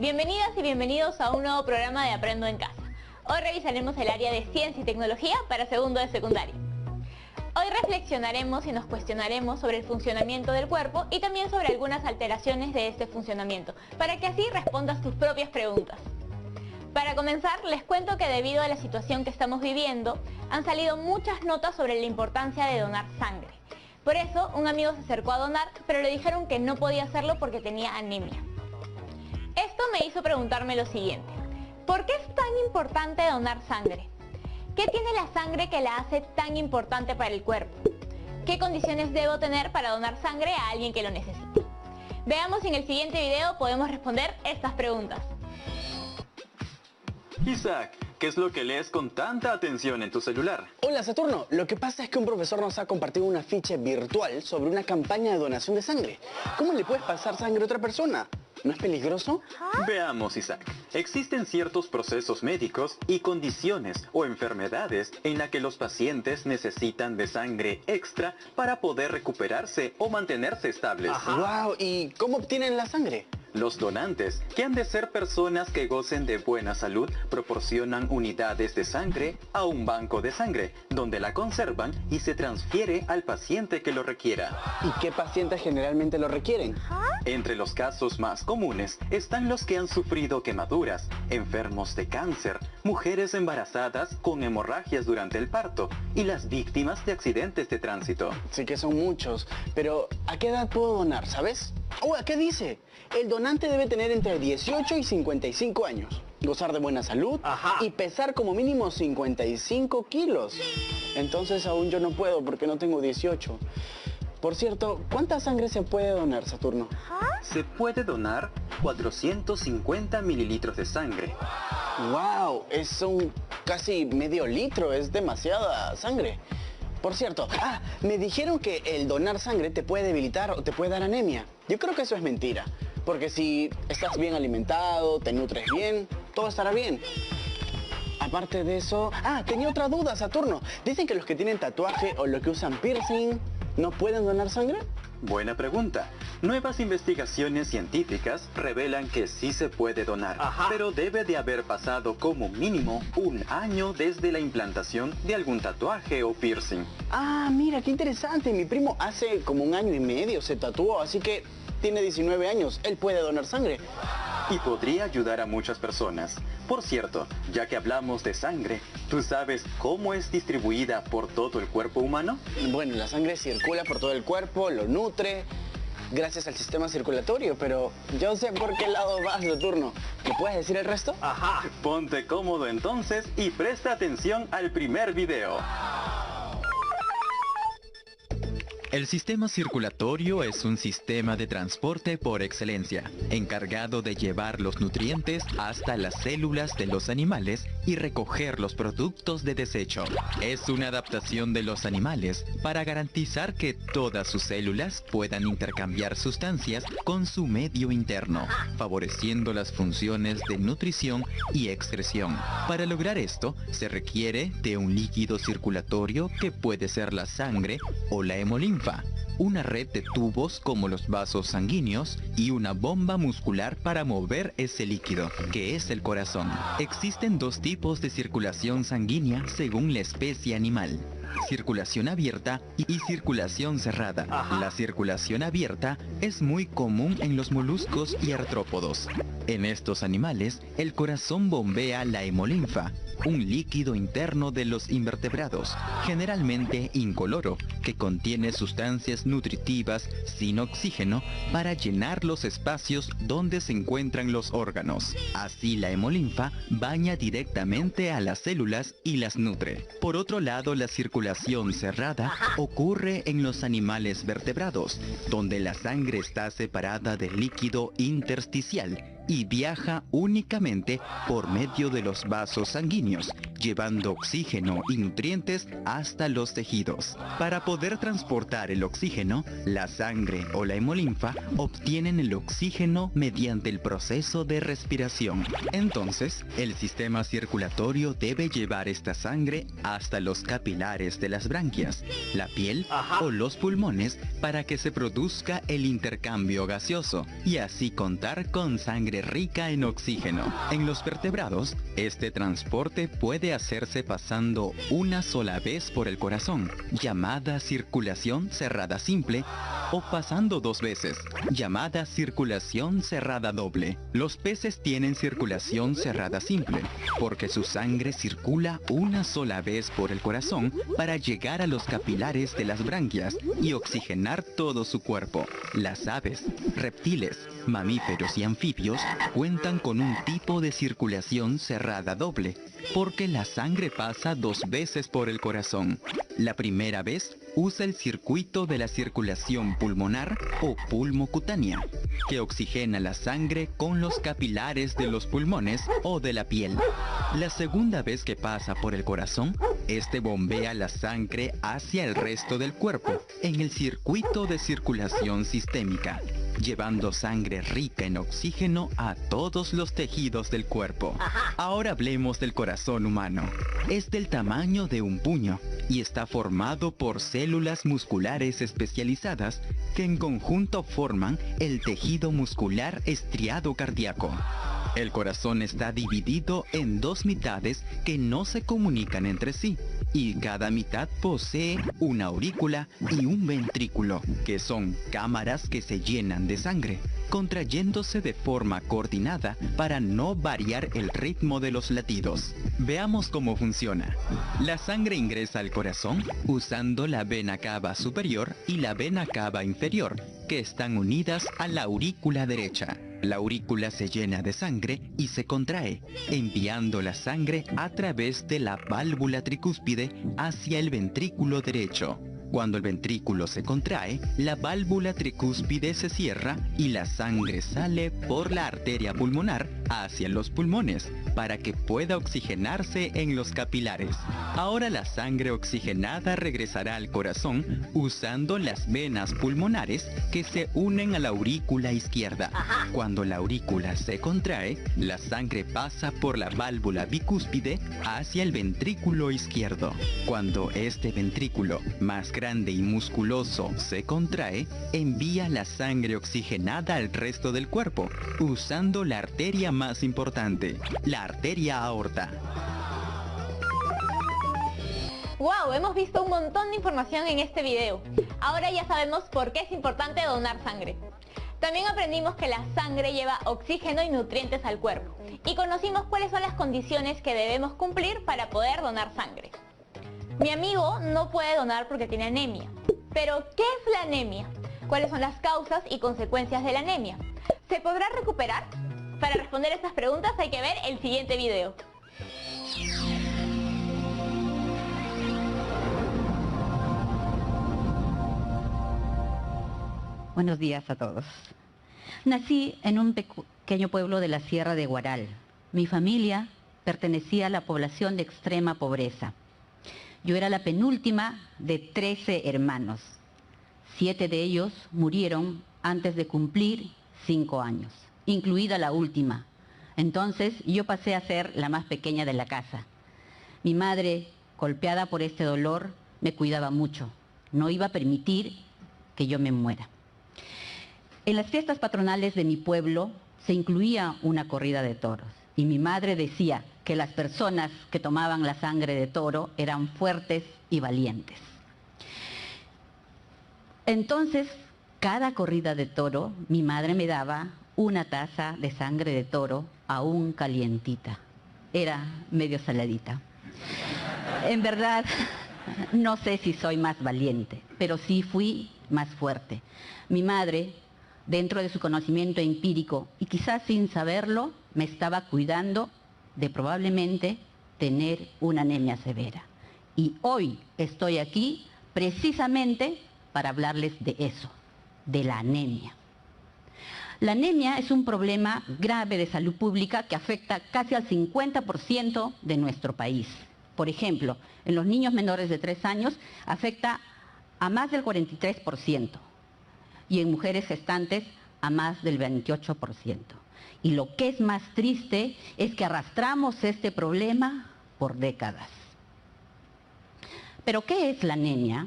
Bienvenidas y bienvenidos a un nuevo programa de Aprendo en Casa. Hoy revisaremos el área de Ciencia y Tecnología para segundo de secundaria. Hoy reflexionaremos y nos cuestionaremos sobre el funcionamiento del cuerpo y también sobre algunas alteraciones de este funcionamiento, para que así respondas tus propias preguntas. Para comenzar, les cuento que debido a la situación que estamos viviendo, han salido muchas notas sobre la importancia de donar sangre. Por eso, un amigo se acercó a donar, pero le dijeron que no podía hacerlo porque tenía anemia. Esto me hizo preguntarme lo siguiente: ¿por qué es tan importante donar sangre? ¿Qué tiene la sangre que la hace tan importante para el cuerpo? ¿Qué condiciones debo tener para donar sangre a alguien que lo necesite? Veamos si en el siguiente video podemos responder estas preguntas. Isaac, ¿qué es lo que lees con tanta atención en tu celular? Hola Saturno, lo que pasa es que un profesor nos ha compartido un afiche virtual sobre una campaña de donación de sangre. ¿Cómo le puedes pasar sangre a otra persona? ¿No es peligroso? Veamos, Isaac. Existen ciertos procesos médicos y condiciones o enfermedades en las que los pacientes necesitan de sangre extra para poder recuperarse o mantenerse estables. Wow, ¿y cómo obtienen la sangre? Los donantes, que han de ser personas que gocen de buena salud, proporcionan unidades de sangre a un banco de sangre, donde la conservan y se transfiere al paciente que lo requiera. ¿Y qué pacientes generalmente lo requieren? Entre los casos más comunes están los que han sufrido quemaduras, enfermos de cáncer, mujeres embarazadas con hemorragias durante el parto y las víctimas de accidentes de tránsito. Sí que son muchos, pero ¿a qué edad puedo donar, sabes? ¿Qué dice? El donante debe tener entre 18 y 55 años, gozar de buena salud y pesar como mínimo 55 kilos. Entonces aún yo no puedo porque no tengo 18. Por cierto, ¿cuánta sangre se puede donar, Saturno? Se puede donar 450 mililitros de sangre. ¡Wow! Es casi medio litro, es demasiada sangre. Por cierto, me dijeron que el donar sangre te puede debilitar o te puede dar anemia. Yo creo que eso es mentira, porque si estás bien alimentado, te nutres bien, todo estará bien. Aparte de eso... tenía otra duda, Saturno. Dicen que los que tienen tatuaje o los que usan piercing no pueden donar sangre. Buena pregunta. Nuevas investigaciones científicas revelan que sí se puede donar, pero debe de haber pasado como mínimo un año desde la implantación de algún tatuaje o piercing. Mira, qué interesante. Mi primo hace como 1 año y medio se tatuó, así que tiene 19 años. Él puede donar sangre. Y podría ayudar a muchas personas. Por cierto, ya que hablamos de sangre, ¿tú sabes cómo es distribuida por todo el cuerpo humano? Bueno, la sangre circula por todo el cuerpo, lo nutre, gracias al sistema circulatorio, pero yo sé por qué lado vas, Saturno. ¿Me puedes decir el resto? Ponte cómodo entonces y presta atención al primer video. El sistema circulatorio es un sistema de transporte por excelencia, encargado de llevar los nutrientes hasta las células de los animales y recoger los productos de desecho. Es una adaptación de los animales para garantizar que todas sus células puedan intercambiar sustancias con su medio interno, favoreciendo las funciones de nutrición y excreción. Para lograr esto, se requiere de un líquido circulatorio que puede ser la sangre o la hemolinfa, una red de tubos como los vasos sanguíneos y una bomba muscular para mover ese líquido, que es el corazón. Existen 2 tipos de circulación sanguínea según la especie animal: circulación abierta y circulación cerrada. La circulación abierta es muy común en los moluscos y artrópodos. En estos animales, el corazón bombea la hemolinfa, un líquido interno de los invertebrados, generalmente incoloro, que contiene sustancias nutritivas sin oxígeno para llenar los espacios donde se encuentran los órganos. Así la hemolinfa baña directamente a las células y las nutre. Por otro lado, la circulación cerrada ocurre en los animales vertebrados, donde la sangre está separada del líquido intersticial y viaja únicamente por medio de los vasos sanguíneos, llevando oxígeno y nutrientes hasta los tejidos. Para poder transportar el oxígeno, la sangre o la hemolinfa obtienen el oxígeno mediante el proceso de respiración. Entonces, el sistema circulatorio debe llevar esta sangre hasta los capilares de las branquias, la piel o los pulmones para que se produzca el intercambio gaseoso y así contar con sangre sangre rica en oxígeno. En los vertebrados, este transporte puede hacerse pasando una sola vez por el corazón, llamada circulación cerrada simple, o pasando 2 veces, llamada circulación cerrada doble. Los peces tienen circulación cerrada simple, porque su sangre circula una sola vez por el corazón para llegar a los capilares de las branquias y oxigenar todo su cuerpo. Las aves, reptiles, mamíferos y anfibios cuentan con un tipo de circulación cerrada doble, porque la sangre pasa 2 veces por el corazón. La primera vez usa el circuito de la circulación pulmonar o pulmocutánea, que oxigena la sangre con los capilares de los pulmones o de la piel. La segunda vez que pasa por el corazón, este bombea la sangre hacia el resto del cuerpo en el circuito de circulación sistémica, llevando sangre rica en oxígeno a todos los tejidos del cuerpo. Ahora hablemos del corazón humano. Es del tamaño de un puño y está formado por células musculares especializadas que en conjunto forman el tejido muscular estriado cardíaco. El corazón está dividido en 2 mitades que no se comunican entre sí, y cada mitad posee una aurícula y un ventrículo, que son cámaras que se llenan de sangre, contrayéndose de forma coordinada para no variar el ritmo de los latidos. Veamos cómo funciona. La sangre ingresa al corazón usando la vena cava superior y la vena cava inferior, que están unidas a la aurícula derecha. La aurícula se llena de sangre y se contrae, enviando la sangre a través de la válvula tricúspide hacia el ventrículo derecho. Cuando el ventrículo se contrae, la válvula tricúspide se cierra y la sangre sale por la arteria pulmonar hacia los pulmones para que pueda oxigenarse en los capilares. Ahora la sangre oxigenada regresará al corazón usando las venas pulmonares que se unen a la aurícula izquierda. Cuando la aurícula se contrae, la sangre pasa por la válvula bicúspide hacia el ventrículo izquierdo. Cuando este ventrículo, más grande y musculoso, se contrae, envía la sangre oxigenada al resto del cuerpo, usando la arteria más importante, la arteria aorta. ¡Wow! Hemos visto un montón de información en este video. Ahora ya sabemos por qué es importante donar sangre. También aprendimos que la sangre lleva oxígeno y nutrientes al cuerpo. Y conocimos cuáles son las condiciones que debemos cumplir para poder donar sangre. Mi amigo no puede donar porque tiene anemia. Pero, ¿qué es la anemia? ¿Cuáles son las causas y consecuencias de la anemia? ¿Se podrá recuperar? Para responder estas preguntas hay que ver el siguiente video. Buenos días a todos. Nací en un pequeño pueblo de la Sierra de Guaral. Mi familia pertenecía a la población de extrema pobreza. Yo era la penúltima de 13 hermanos. 7 de ellos murieron antes de cumplir 5 años, incluida la última. Entonces yo pasé a ser la más pequeña de la casa. Mi madre, golpeada por este dolor, me cuidaba mucho. No iba a permitir que yo me muera. En las fiestas patronales de mi pueblo se incluía una corrida de toros y mi madre decía que las personas que tomaban la sangre de toro eran fuertes y valientes. Entonces, cada corrida de toro, mi madre me daba una taza de sangre de toro aún calientita. Era medio saladita. En verdad, no sé si soy más valiente, pero sí fui más fuerte. Mi madre, dentro de su conocimiento empírico y quizás sin saberlo, me estaba cuidando de probablemente tener una anemia severa. Y hoy estoy aquí precisamente para hablarles de eso, de la anemia. La anemia es un problema grave de salud pública que afecta casi al 50% de nuestro país. Por ejemplo, en los niños menores de 3 años afecta a más del 43%. Y en mujeres gestantes a más del 28%. Y lo que es más triste es que arrastramos este problema por décadas. ¿Pero qué es la anemia?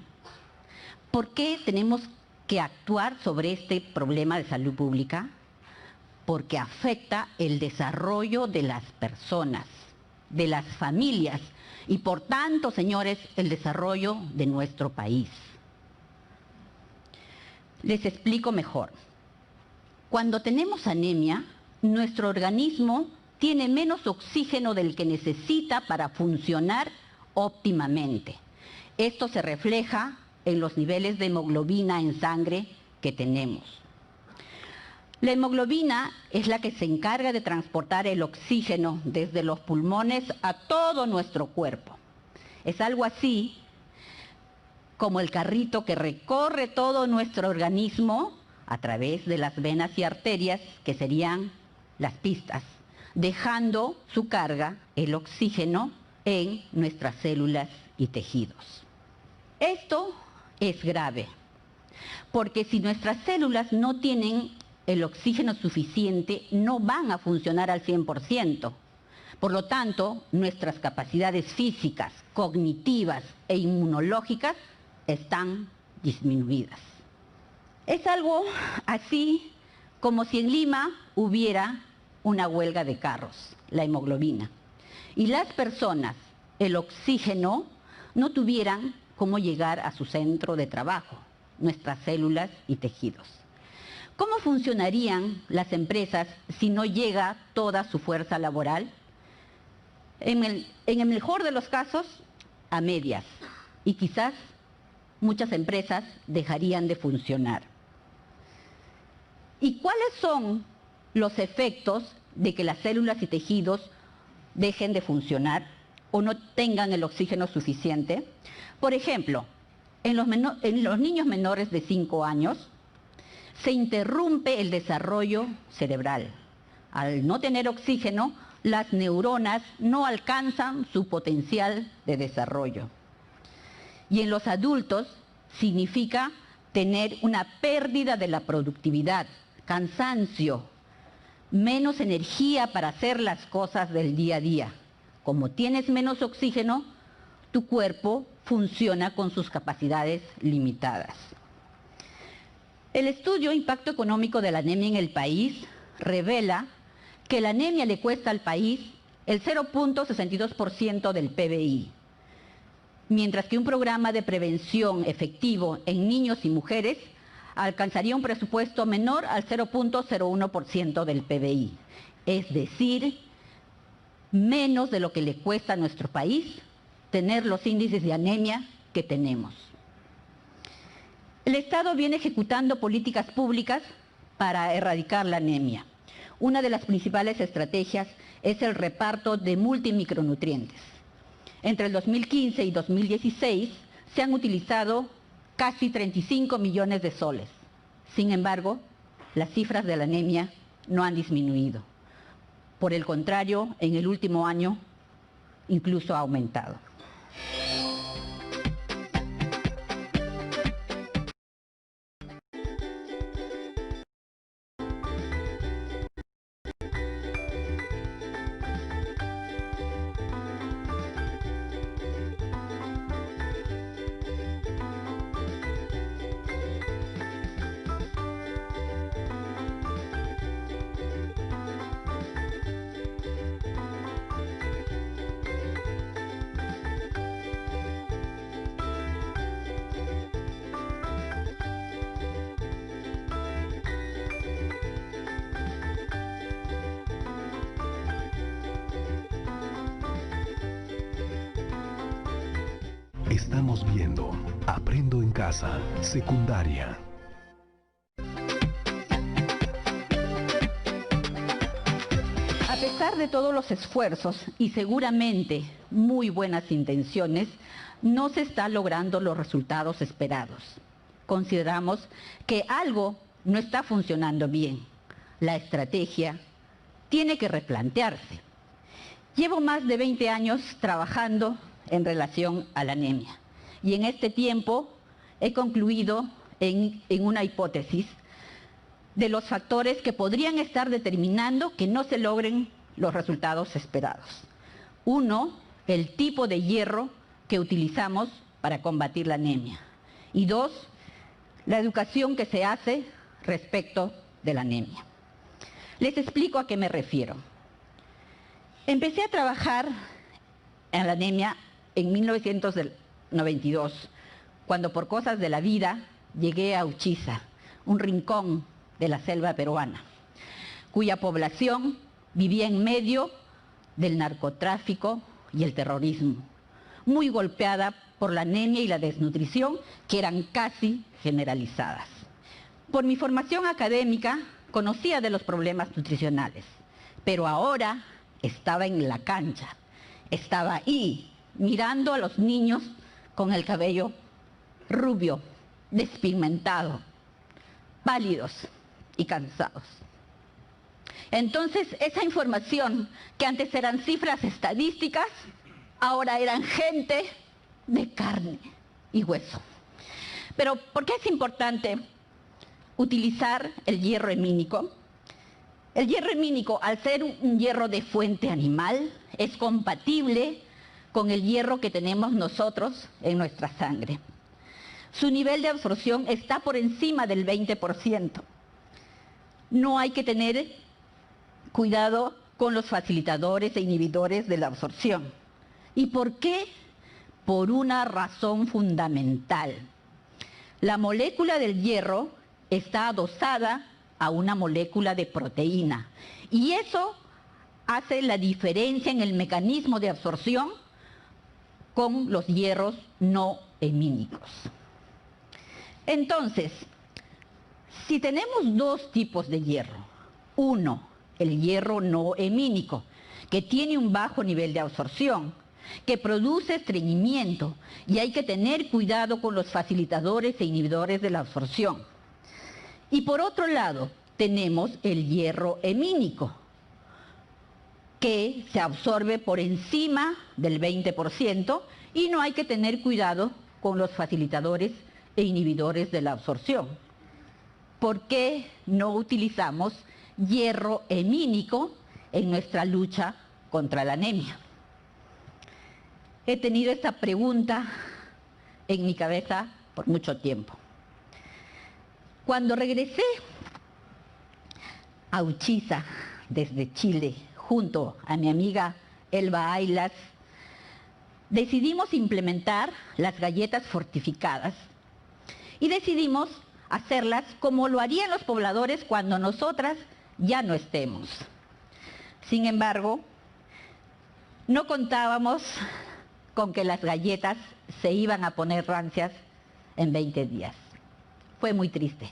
¿Por qué tenemos que actuar sobre este problema de salud pública? porque afecta el desarrollo de las personas, de las familias y por tanto, señores, el desarrollo de nuestro país. Les explico mejor. Cuando tenemos anemia, nuestro organismo tiene menos oxígeno del que necesita para funcionar óptimamente. Esto se refleja en los niveles de hemoglobina en sangre que tenemos. La hemoglobina es la que se encarga de transportar el oxígeno desde los pulmones a todo nuestro cuerpo. Es algo así como el carrito que recorre todo nuestro organismo a través de las venas y arterias, que serían las pistas, dejando su carga, el oxígeno, en nuestras células y tejidos. Esto es grave, porque si nuestras células no tienen el oxígeno suficiente, no van a funcionar al 100%. Por lo tanto, nuestras capacidades físicas, cognitivas e inmunológicas están disminuidas. Es algo así como si en Lima hubiera una huelga de carros, la hemoglobina, y las personas, el oxígeno, no tuvieran cómo llegar a su centro de trabajo, nuestras células y tejidos. ¿Cómo funcionarían las empresas si no llega toda su fuerza laboral? En el mejor de los casos, a medias, y quizás muchas empresas dejarían de funcionar. ¿Y cuáles son los efectos de que las células y tejidos dejen de funcionar o no tengan el oxígeno suficiente? Por ejemplo, en los niños menores de 5 años se interrumpe el desarrollo cerebral. Al no tener oxígeno, las neuronas no alcanzan su potencial de desarrollo. Y en los adultos significa tener una pérdida de la productividad, cansancio, menos energía para hacer las cosas del día a día. Como tienes menos oxígeno, tu cuerpo funciona con sus capacidades limitadas. El estudio Impacto Económico de la Anemia en el País revela que la anemia le cuesta al país el 0.62% del PBI, mientras que un programa de prevención efectivo en niños y mujeres alcanzaría un presupuesto menor al 0.01% del PBI, es decir, menos de lo que le cuesta a nuestro país tener los índices de anemia que tenemos. El Estado viene ejecutando políticas públicas para erradicar la anemia. Una de las principales estrategias es el reparto de multimicronutrientes. Entre el 2015 y 2016 se han utilizado casi 35 millones de soles. Sin embargo, las cifras de la anemia no han disminuido. Por el contrario, en el último año incluso ha aumentado. Estamos viendo Aprendo en Casa, secundaria. A pesar de todos los esfuerzos y seguramente muy buenas intenciones, no se están logrando los resultados esperados. Consideramos que algo no está funcionando bien. La estrategia tiene que replantearse. Llevo más de 20 años trabajando en relación a la anemia. Y en este tiempo he concluido en una hipótesis de los factores que podrían estar determinando que no se logren los resultados esperados. Uno, el tipo de hierro que utilizamos para combatir la anemia. Y dos, la educación que se hace respecto de la anemia. Les explico a qué me refiero. Empecé a trabajar en la anemia en 1992, cuando por cosas de la vida llegué a Uchiza, un rincón de la selva peruana, cuya población vivía en medio del narcotráfico y el terrorismo, muy golpeada por la anemia y la desnutrición que eran casi generalizadas. Por mi formación académica conocía de los problemas nutricionales, pero ahora estaba en la cancha, estaba ahí mirando a los niños con el cabello rubio, despigmentado, pálidos y cansados. Entonces, esa información que antes eran cifras estadísticas, ahora eran gente de carne y hueso. Pero, ¿por qué es importante utilizar el hierro hemínico? El hierro hemínico, al ser un hierro de fuente animal, es compatible con el hierro que tenemos nosotros en nuestra sangre. Su nivel de absorción está por encima del 20%. No hay que tener cuidado con los facilitadores e inhibidores de la absorción. ¿Y por qué? Por una razón fundamental. La molécula del hierro está adosada a una molécula de proteína y eso hace la diferencia en el mecanismo de absorción con los hierros no hemínicos. Entonces, si tenemos dos tipos de hierro, uno, el hierro no hemínico, que tiene un bajo nivel de absorción, que produce estreñimiento y hay que tener cuidado con los facilitadores e inhibidores de la absorción. Y por otro lado, tenemos el hierro hemínico, que se absorbe por encima del 20% y no hay que tener cuidado con los facilitadores e inhibidores de la absorción. ¿Por qué no utilizamos hierro hemínico en nuestra lucha contra la anemia? He tenido esta pregunta en mi cabeza por mucho tiempo. Cuando regresé a Uchiza desde Chile, junto a mi amiga Elba Aylas, decidimos implementar las galletas fortificadas y decidimos hacerlas como lo harían los pobladores cuando nosotras ya no estemos. Sin embargo, no contábamos con que las galletas se iban a poner rancias en 20 días. Fue muy triste.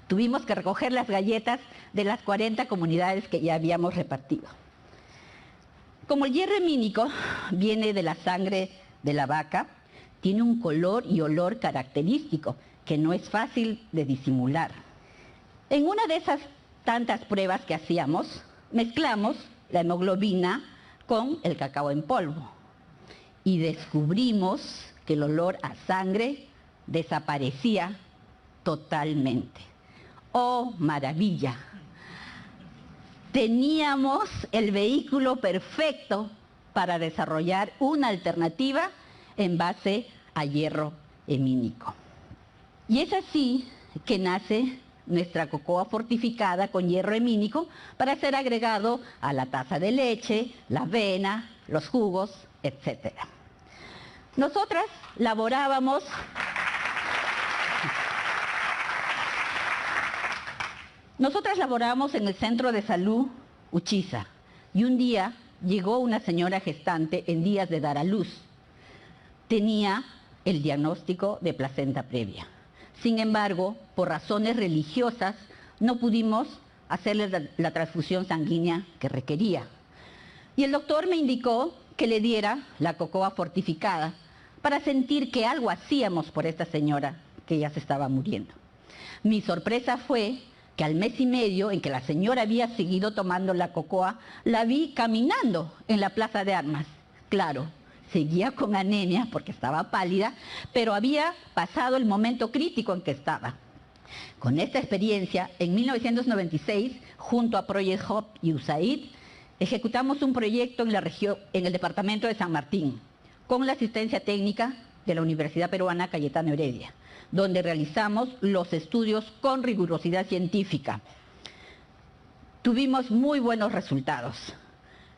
Tuvimos que recoger las galletas de las 40 comunidades que ya habíamos repartido. Como el hierro hemínico viene de la sangre de la vaca, tiene un color y olor característico que no es fácil de disimular. En una de esas tantas pruebas que hacíamos, mezclamos la hemoglobina con el cacao en polvo y descubrimos que el olor a sangre desaparecía totalmente. ¡Oh, maravilla! Teníamos el vehículo perfecto para desarrollar una alternativa en base a hierro hemínico. Y es así que nace nuestra cocoa fortificada con hierro hemínico para ser agregado a la taza de leche, la avena, los jugos, etc. Nosotras laborábamos en el Centro de Salud Uchiza y un día llegó una señora gestante en días de dar a luz. Tenía el diagnóstico de placenta previa. Sin embargo, por razones religiosas, no pudimos hacerle la transfusión sanguínea que requería. Y el doctor me indicó que le diera la cocoa fortificada para sentir que algo hacíamos por esta señora que ya se estaba muriendo. Mi sorpresa fue que al mes y medio en que la señora había seguido tomando la cocoa, la vi caminando en la Plaza de Armas. Claro, seguía con anemia porque estaba pálida, pero había pasado el momento crítico en que estaba. Con esta experiencia, en 1996, junto a Project Hub y USAID, ejecutamos un proyecto en la región, en el departamento de San Martín, con la asistencia técnica de la Universidad Peruana Cayetano Heredia, donde realizamos los estudios con rigurosidad científica. Tuvimos muy buenos resultados.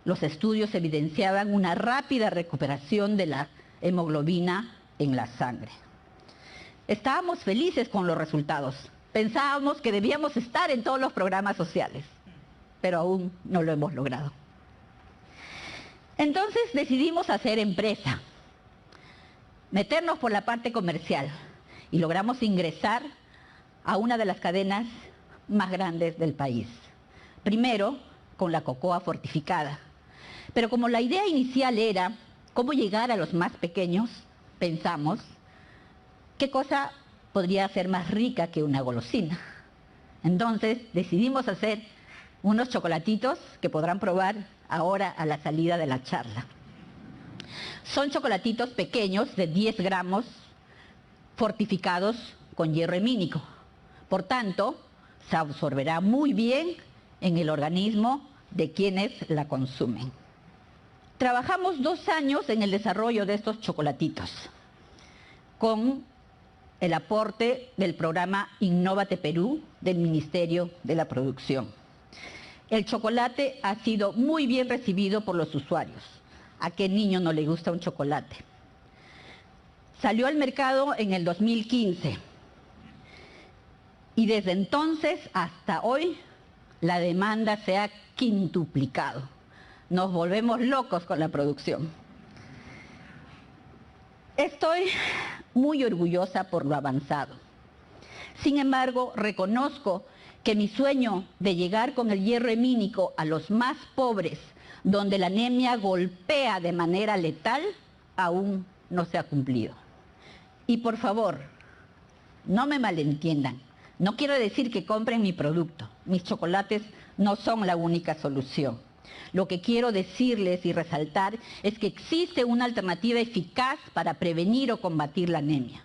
Los estudios evidenciaban una rápida recuperación de la hemoglobina en la sangre. Estábamos felices con los resultados. Pensábamos que debíamos estar en todos los programas sociales, pero aún no lo hemos logrado. Entonces decidimos hacer empresa, meternos por la parte comercial y logramos ingresar a una de las cadenas más grandes del país. Primero, con la cocoa fortificada. Pero como la idea inicial era cómo llegar a los más pequeños, pensamos, ¿qué cosa podría ser más rica que una golosina? Entonces decidimos hacer unos chocolatitos que podrán probar ahora a la salida de la charla. Son chocolatitos pequeños de 10 gramos fortificados con hierro hemínico. Por tanto, se absorberá muy bien en el organismo de quienes la consumen. Trabajamos 2 años en el desarrollo de estos chocolatitos con el aporte del programa Innovate Perú del Ministerio de la Producción. El chocolate ha sido muy bien recibido por los usuarios. ¿A qué niño no le gusta un chocolate? Salió al mercado en el 2015 y desde entonces hasta hoy la demanda se ha quintuplicado. Nos volvemos locos con la producción. Estoy muy orgullosa por lo avanzado. Sin embargo, reconozco que mi sueño de llegar con el hierro hemínico a los más pobres, donde la anemia golpea de manera letal, aún no se ha cumplido. Y por favor, no me malentiendan. No quiero decir que compren mi producto. Mis chocolates no son la única solución. Lo que quiero decirles y resaltar es que existe una alternativa eficaz para prevenir o combatir la anemia.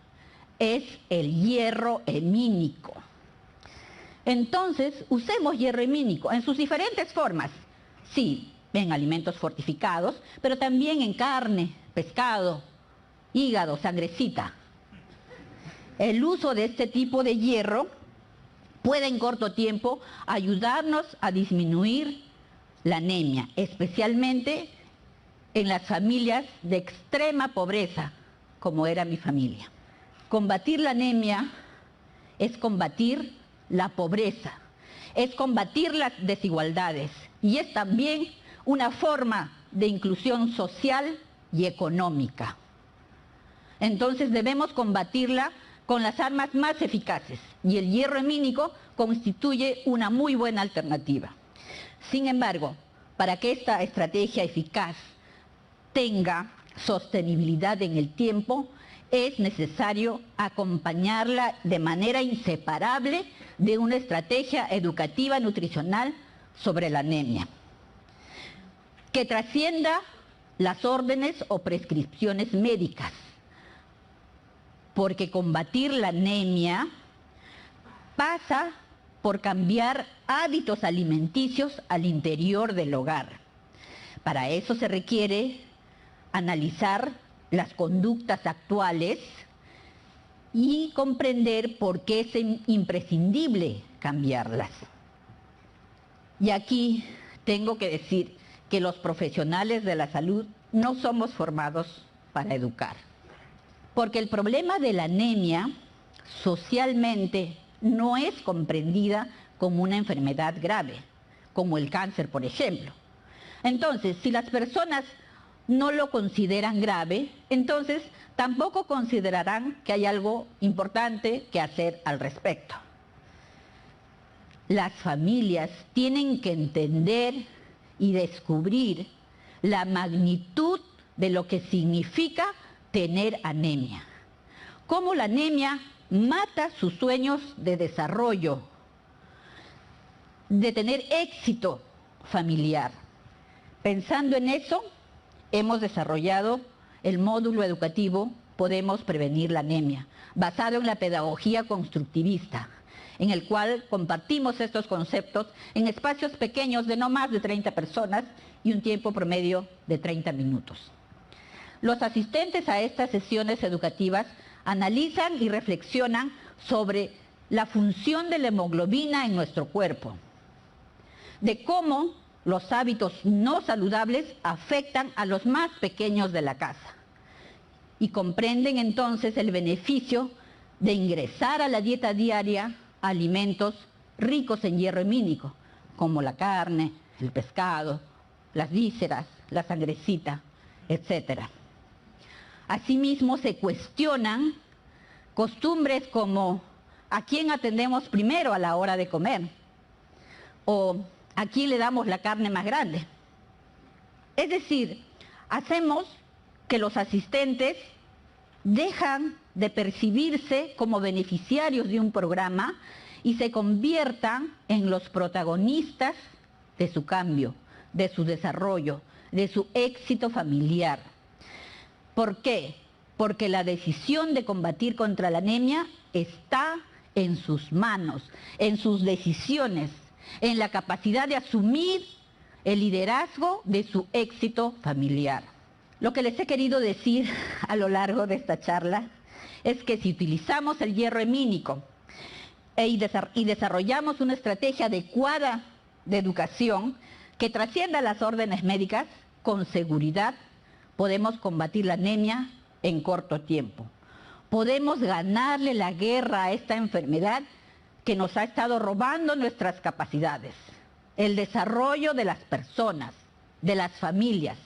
Es el hierro hemínico. Entonces, usemos hierro hemínico en sus diferentes formas. Sí, en alimentos fortificados, pero también en carne, pescado, hígado, sangrecita. El uso de este tipo de hierro puede en corto tiempo ayudarnos a disminuir la anemia, especialmente en las familias de extrema pobreza, como era mi familia. Combatir la anemia es combatir la pobreza, es combatir las desigualdades y es también una forma de inclusión social y económica. Entonces debemos combatirla con las armas más eficaces y el hierro hemínico constituye una muy buena alternativa. Sin embargo, para que esta estrategia eficaz tenga sostenibilidad en el tiempo, es necesario acompañarla de manera inseparable de una estrategia educativa nutricional sobre la anemia, que trascienda las órdenes o prescripciones médicas, porque combatir la anemia pasa por cambiar hábitos alimenticios al interior del hogar. Para eso se requiere analizar las conductas actuales y comprender por qué es imprescindible cambiarlas. Y aquí tengo que decir que los profesionales de la salud no somos formados para educar, porque el problema de la anemia socialmente no es comprendida como una enfermedad grave, como el cáncer, por ejemplo. Entonces, si las personas no lo consideran grave, entonces tampoco considerarán que hay algo importante que hacer al respecto. Las familias tienen que entender y descubrir la magnitud de lo que significa tener anemia. Cómo la anemia mata sus sueños de desarrollo, de tener éxito familiar. Pensando en eso, hemos desarrollado el módulo educativo Podemos Prevenir la Anemia, basado en la pedagogía constructivista, en el cual compartimos estos conceptos en espacios pequeños de no más de 30 personas y un tiempo promedio de 30 minutos. Los asistentes a estas sesiones educativas analizan y reflexionan sobre la función de la hemoglobina en nuestro cuerpo, de cómo los hábitos no saludables afectan a los más pequeños de la casa. Y comprenden entonces el beneficio de ingresar a la dieta diaria alimentos ricos en hierro hemínico, como la carne, el pescado, las vísceras, la sangrecita, etc. Asimismo, se cuestionan costumbres como ¿a quién atendemos primero a la hora de comer? ¿O a quién le damos la carne más grande? Es decir, hacemos que los asistentes dejan de percibirse como beneficiarios de un programa y se conviertan en los protagonistas de su cambio, de su desarrollo, de su éxito familiar. ¿Por qué? Porque la decisión de combatir contra la anemia está en sus manos, en sus decisiones, en la capacidad de asumir el liderazgo de su éxito familiar. Lo que les he querido decir a lo largo de esta charla es que si utilizamos el hierro hemínico y desarrollamos una estrategia adecuada de educación que trascienda las órdenes médicas, con seguridad podemos combatir la anemia en corto tiempo. Podemos ganarle la guerra a esta enfermedad que nos ha estado robando nuestras capacidades, el desarrollo de las personas, de las familias,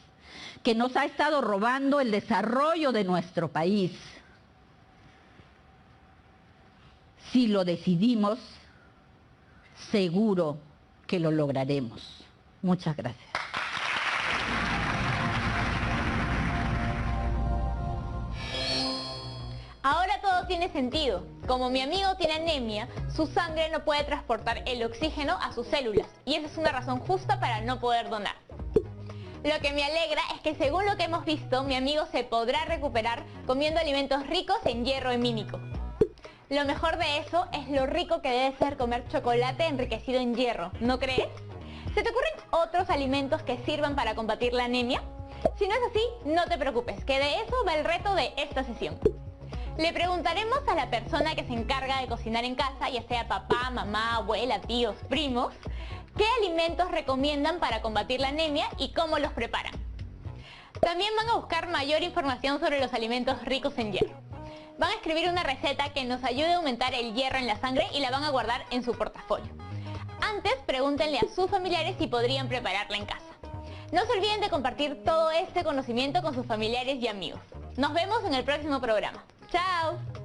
que nos ha estado robando el desarrollo de nuestro país. Si lo decidimos, seguro que lo lograremos. Muchas gracias. Ahora todo tiene sentido. Como mi amigo tiene anemia, su sangre no puede transportar el oxígeno a sus células y esa es una razón justa para no poder donar. Lo que me alegra es que según lo que hemos visto, mi amigo se podrá recuperar comiendo alimentos ricos en hierro hemínico. Lo mejor de eso es lo rico que debe ser comer chocolate enriquecido en hierro, ¿no crees? ¿Se te ocurren otros alimentos que sirvan para combatir la anemia? Si no es así, no te preocupes, que de eso va el reto de esta sesión. Le preguntaremos a la persona que se encarga de cocinar en casa, ya sea papá, mamá, abuela, tíos, primos, qué alimentos recomiendan para combatir la anemia y cómo los preparan. También van a buscar mayor información sobre los alimentos ricos en hierro. Van a escribir una receta que nos ayude a aumentar el hierro en la sangre y la van a guardar en su portafolio. Antes, pregúntenle a sus familiares si podrían prepararla en casa. No se olviden de compartir todo este conocimiento con sus familiares y amigos. Nos vemos en el próximo programa. ¡Chao!